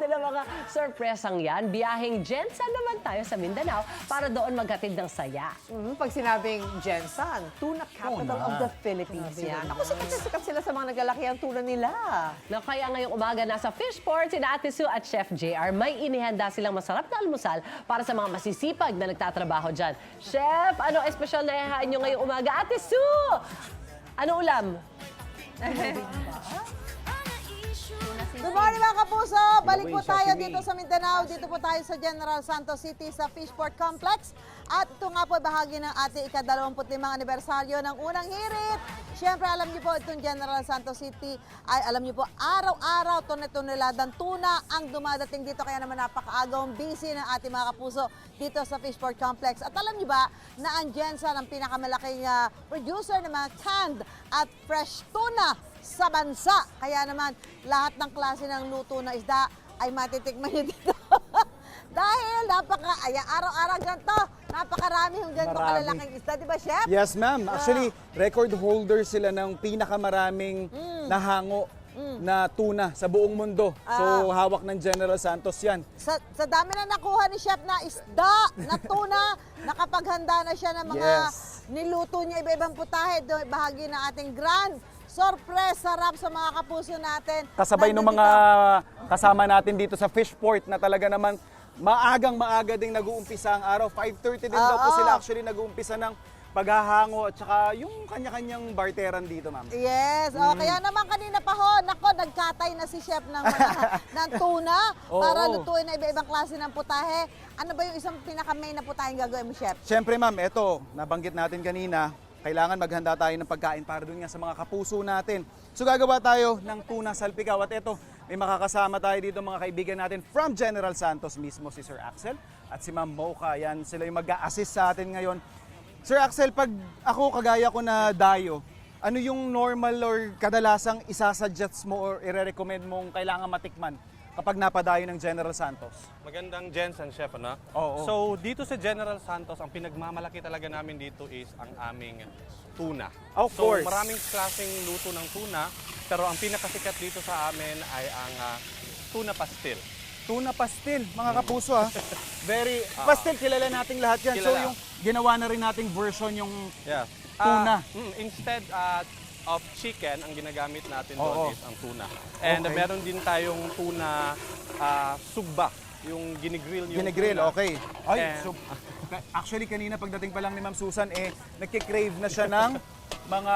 ng mga sorpresang yan, biyaheng Jensen naman tayo sa Mindanao para doon maghatid ng saya. Pag sinabing Jensen, tuna capital of the Philippines yan. Ako, sikat sila sa mga nagalaki ang tuna nila. Na kaya ngayong umaga nasa Fishport, sina Ate Sue at Chef JR, may inihanda silang masarap na almusal para sa mga masisipag na nagtatrabaho dyan. Chef, ano espesyal na ihahain nyo ngayong umaga? Ate Sue! Ano ulam? Good morning mga kapuso! Balik po tayo dito sa Mindanao. Dito po tayo sa General Santos City sa Fishport Complex. At ito nga po bahagi ng ating ika-25 anibersaryo ng unang hirit. Siyempre alam niyo po itong General Santos City ay alam niyo po araw-araw toneladan tuna ang dumadating dito. Kaya naman napakaagawang busy ng ating mga kapuso dito sa Fishport Complex. At alam niyo ba na ang Jensen ang pinakamalaking producer ng mga canned at fresh tuna sa bansa. Kaya naman, lahat ng klase ng luto na isda ay matitikman nyo dito. Dahil araw-araw ganito, napakarami yung ganito kalalaking isda. Di ba, Chef? Yes, ma'am. Actually, record holder sila ng pinakamaraming nahango na tuna sa buong mundo. So, hawak ng General Santos yan. Sa dami na nakuha ni Chef na isda, na tuna, nakapaghanda na siya ng mga niluto niya, iba-ibang putahe. Bahagi ng ating grand surprise, sarap sa mga kapuso natin. Kasabay ng mga kasama natin dito sa Fishport na talaga naman maaga ding nag-uumpisa ang araw. 5:30 din daw po sila actually nag-uumpisa ng paghahango at saka yung kanya-kanyang barteran dito, ma'am. Yes, kaya naman kanina pa ho, nako, nagkatay na si Chef ng ng tuna para lutuin na iba-ibang klase ng putahe. Ano ba yung isang pinaka-main na putahe gagawin mo, Chef? Siyempre, ma'am, eto, nabanggit natin kanina, kailangan maghanda tayo ng pagkain para doon nga sa mga kapuso natin. So gagawa tayo ng tuna salpikaw at eto, may makakasama tayo dito mga kaibigan natin from General Santos mismo, si Sir Axel at si Ma'am Mocha. Yan, sila yung mag-a-assist sa atin ngayon. Sir Axel, pag ako kagaya ko na dayo, ano yung normal or kadalasang isasuggest mo or i-recommend mong kailangan matikman kapag napadayo ng General Santos? Magandang Jensen, Chef, ano? Oo. So, dito sa General Santos, ang pinagmamalaki talaga namin dito is ang aming tuna. Of course. So, maraming klaseng luto ng tuna, pero ang pinakasikat dito sa amin ay ang tuna pastil. Tuna pastil, mga kapuso ha. Very, pastil, kilala nating lahat yan. So Kilala. yung ginawa na rin nating version yung Yeah. tuna. Instead of chicken, ang ginagamit natin Oo. doon is ang tuna. And Okay. meron din tayong tuna sugba, yung ginigrill yung Ginigrill, tuna. okay. Ay, And- so, actually kanina pagdating pa lang ni Ma'am Susan, nagkikrave na siya ng mga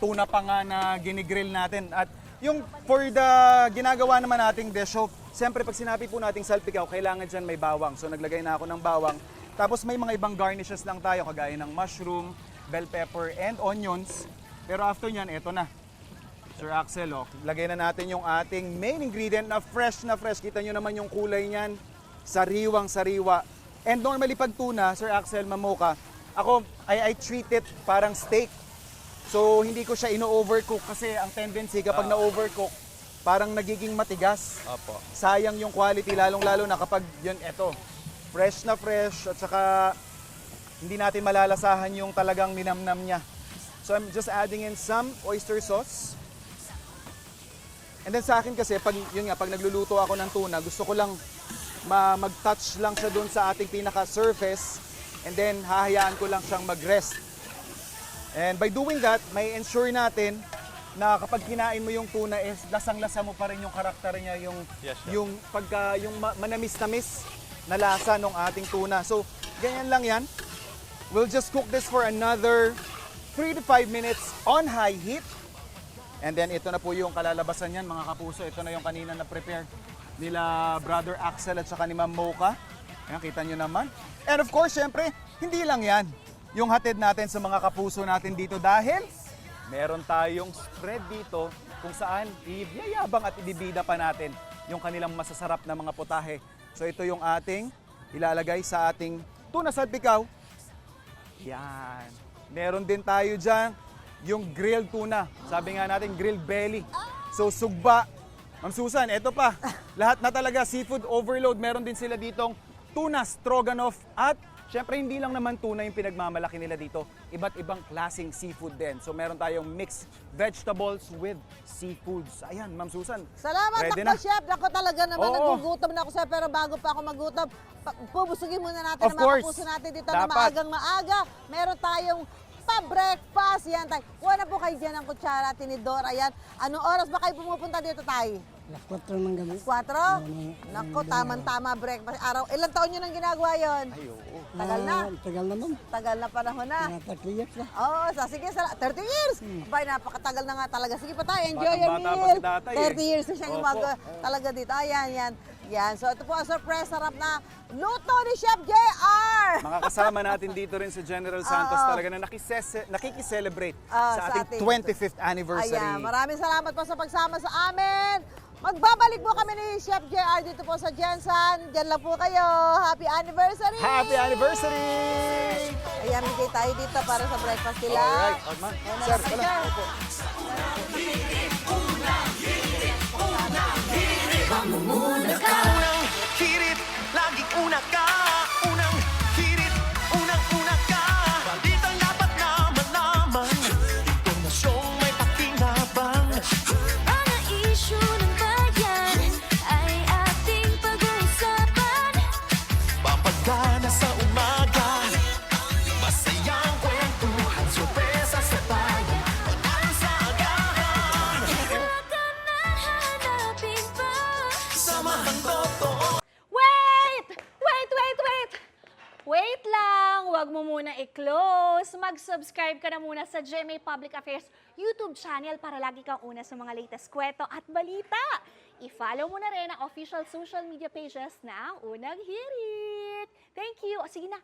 tuna pa nga na ginigrill natin. At yung for the ginagawa naman nating dish, so, siyempre pag sinabi po nating salpikaw, kailangan dyan may bawang. So naglagay na ako ng bawang. Tapos may mga ibang garnishes lang tayo, kagaya ng mushroom, bell pepper, and onions. Pero after nyan, eto na. Sir Axel, lagay na natin yung ating main ingredient na fresh na fresh. Kita nyo naman yung kulay niyan. Sariwang sariwa. And normally pag tuna, Sir Axel, Mamoka, ako, I treat it parang steak. So hindi ko siya ino-overcook kasi ang tendency kapag na-overcook, parang nagiging matigas. Opo. Sayang yung quality, lalong-lalo na kapag yun, eto, fresh na fresh at saka hindi natin malalasahan yung talagang ninamnam niya. So I'm just adding in some oyster sauce. And then sa akin kasi, pag nagluluto ako ng tuna, gusto ko lang mag-touch lang siya doon sa ating pinaka-surface and then hahayaan ko lang siyang mag-rest. And by doing that, may ensure natin na kapag kinain mo yung tuna, lasang-lasa mo pa rin yung karakter niya, yung, Yes, sir. yung manamis-namis na lasa ng ating tuna. So, ganyan lang yan. We'll just cook this for another 3 to 5 minutes on high heat. And then ito na po yung kalalabasan yan, mga kapuso. Ito na yung kanina na prepare nila Brother Axel at saka ni Ma'am Mocha. Ayan, kita nyo naman. And of course, syempre, hindi lang yan yung hatid natin sa mga kapuso natin dito dahil meron tayong spread dito kung saan iyayabang at ibibida pa natin yung kanilang masasarap na mga putahe. So ito yung ating ilalagay sa ating tuna salpikaw. Yan. Meron din tayo dyan yung grilled tuna. Sabi nga natin, grilled belly. So, sugba. Ma'am Susan, eto pa. Lahat na talaga, seafood overload. Meron din sila ditong tuna stroganoff. At, syempre, hindi lang naman tuna yung pinagmamalaki nila dito. iba't ibang klaseng seafood din. So meron tayong mixed vegetables with seafoods. Ayan, Ma'am Susan. Salamat, ready Dr. na? Chef. Ako talaga naman, Oo. nagugutom na ako sir. Pero bago pa ako magutom, pubusugin muna natin Of ang mga course. kapuso natin dito na Dapat. maagang maaga. Meron tayong pa-breakfast. Yan tayo. Wala po kayo dyan ng kutsara, tinidor. Ayan. Anong oras ba kayo pumupunta dito tayo? Alas 4 ng gabi. 4? Nako, tamang-tama breakfast. Araw, ilang taon nyo nang ginagawa yon? Ay, oo. Tagal na. Tagal naman. Tagal na panahon na. Mga 30 years na. Oo, sige, 30 years. Abay, napakatagal na nga talaga. Sige pa tayo, enjoy your Batang-bata pa meal. si tatay, 30 eh. years na siyang Opo. gumagawa talaga dito. Ayan, yan. Yan. So, ito po ang surprise sarap na luto ni Chef JR. Mga kasama natin dito rin sa General Santos Oo. talaga na nakikiselebrate Ah, sa sa ating ating- 25th anniversary. Ayan, maraming salamat po sa pagsama sa amin. Magbabalik po kami ni Chef JR dito po sa Jensen. Diyan lang po kayo. Happy anniversary! Happy anniversary! Ayan, bigay tayo dito para sa breakfast nila. Alright, Ma'am. Sir, wala. Sir. Opo. Unang hirit, laging una ka. Unang hirit, unang-una ka. Balitang dapat na malaman. Impormasyong may pakinabang. Mga isyu ng bayan ay ating pag-uusapan. Pampagana sa umaga. Masayang kwentuhan, sorpresa sa bayan. Panalo sa agahan. Wala ka nang hahanapin pa. Samahang totoo. Wait! Wait lang! Huwag mo muna i-close. Mag-subscribe ka na muna sa GMA Public Affairs YouTube channel para lagi kang una sa mga latest kwento at balita. I-follow mo na rin ang official social media pages ng Unang Hirit. Thank you. O sige na,